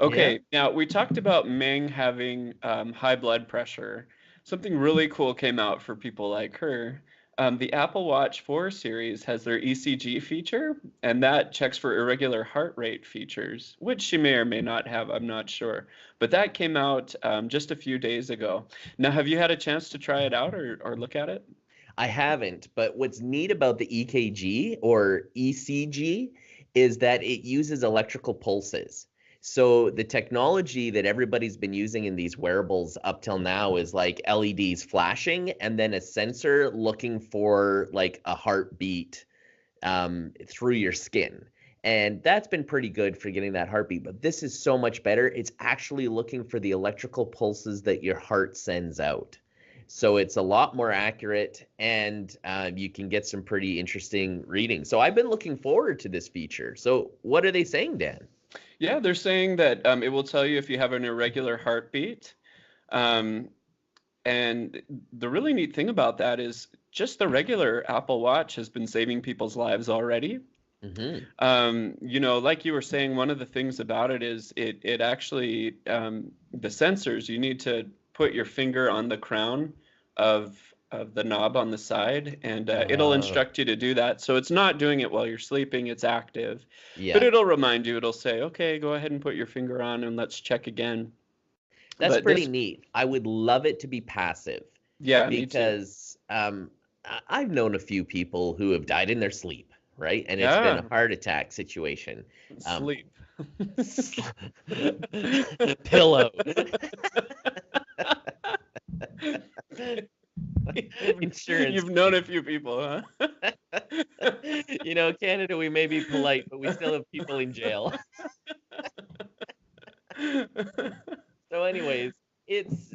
Yeah. Okay, now we talked about Ming having high blood pressure. Something really cool came out for people like her. The Apple Watch 4 series has their ECG feature, and that checks for irregular heart rate features, which she may or may not have, I'm not sure. But that came out just a few days ago. Now, have you had a chance to try it out or look at it? I haven't, but what's neat about the EKG or ECG is that it uses electrical pulses. So the technology that everybody's been using in these wearables up till now is like LEDs flashing and then a sensor looking for like a heartbeat through your skin. And that's been pretty good for getting that heartbeat. But this is so much better. It's actually looking for the electrical pulses that your heart sends out. So it's a lot more accurate and you can get some pretty interesting readings. So I've been looking forward to this feature. So what are they saying, Dan? Yeah, they're saying that it will tell you if you have an irregular heartbeat. Um, And the really neat thing about that is just the regular Apple Watch has been saving people's lives already. Hmm. Like you were saying, one of the things about it is it actually the sensors, you need to put your finger on the crown of the knob on the side, and it'll instruct you to do that. So it's not doing it while you're sleeping, it's active, but Yeah, it'll remind you, it'll say, okay, go ahead and put your finger on and let's check again. that's But pretty this, neat. I would love it to be passive yeah, me too. because I've known a few people who have died in their sleep, right? And it's been a Yeah, heart attack situation. Um, sleep. pillow. You've, Insurance. you've known a few people, huh? Canada, we may be polite, but we still have people in jail. So, anyways, it's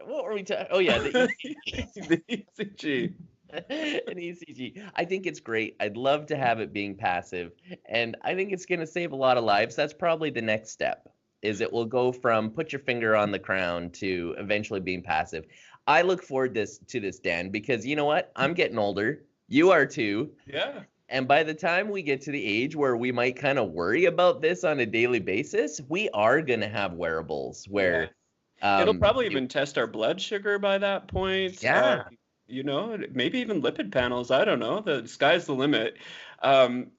what were we talking? Oh yeah, the ECG. The ECG. An ECG. I think it's great. I'd love to have it being passive, and I think it's going to save a lot of lives. That's probably the next step. Is it will go from put your finger on the crown to eventually being passive. I look forward to this, Dan, because you know what? I'm getting older. You are too. Yeah. And by the time we get to the age where we might kind of worry about this on a daily basis, we are going to have wearables Yeah. where, It'll probably they- even test our blood sugar by that point. yeah, Maybe even lipid panels. I don't know. The sky's the limit.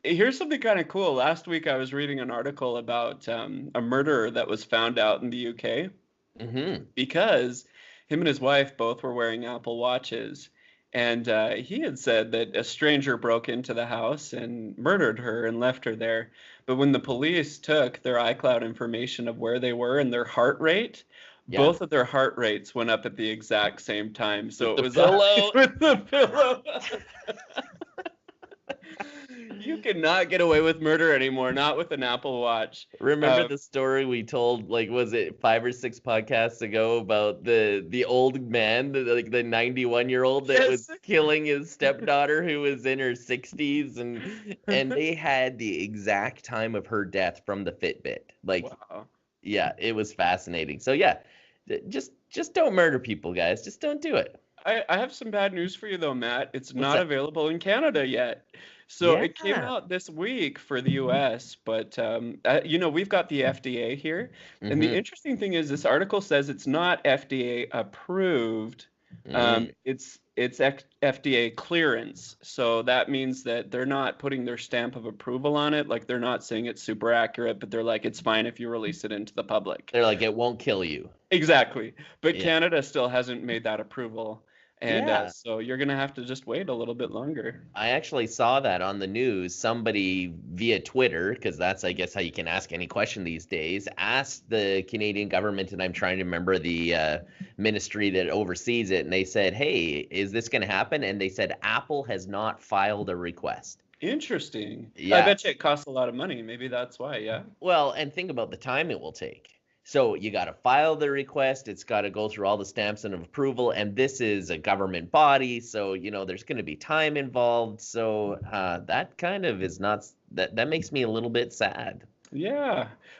Here's something kind of cool. Last week I was reading an article about a murderer that was found out in the UK hmm because him and his wife both were wearing Apple Watches. And he had said that a stranger broke into the house and murdered her and left her there. But when the police took their iCloud information of where they were and their heart rate, yeah, both of their heart rates went up at the exact same time. So with it the was always pillow. with the pillow. You cannot get away with murder anymore, not with an Apple Watch. Remember the story we told, like, was it 5 or 6 podcasts ago about the old man, the 91-year-old that Yes. was killing his stepdaughter who was in her 60s, and they had the exact time of her death from the Fitbit. Like, Wow. yeah, it was fascinating. So yeah, just don't murder people, guys. Just don't do it. I have some bad news for you though, Matt. It's What's not that? available in Canada yet. So Yeah. it came out this week for the US, but we've got the FDA here. And the Mm-hmm. interesting thing is this article says it's not FDA approved. Mm. It's FDA clearance. So that means that they're not putting their stamp of approval on it. Like they're not saying it's super accurate, but they're like, it's fine if you release it into the public. They're like, it won't kill you. Exactly. But Yeah. Canada still hasn't made that approval. And Yeah. so you're going to have to just wait a little bit longer. I actually saw that on the news. Somebody via Twitter, because that's, I guess, how you can ask any question these days, asked the Canadian government, and I'm trying to remember the ministry that oversees it, and they said, hey, is this going to happen? And they said, Apple has not filed a request. Interesting. I Yeah. bet you it costs a lot of money. Maybe that's why, yeah. Well, and think about the time it will take. So you got to file the request. It's got to go through all the stamps and approval. And this is a government body. So, there's going to be time involved. So that kind of is not, that makes me a little bit sad. Yeah.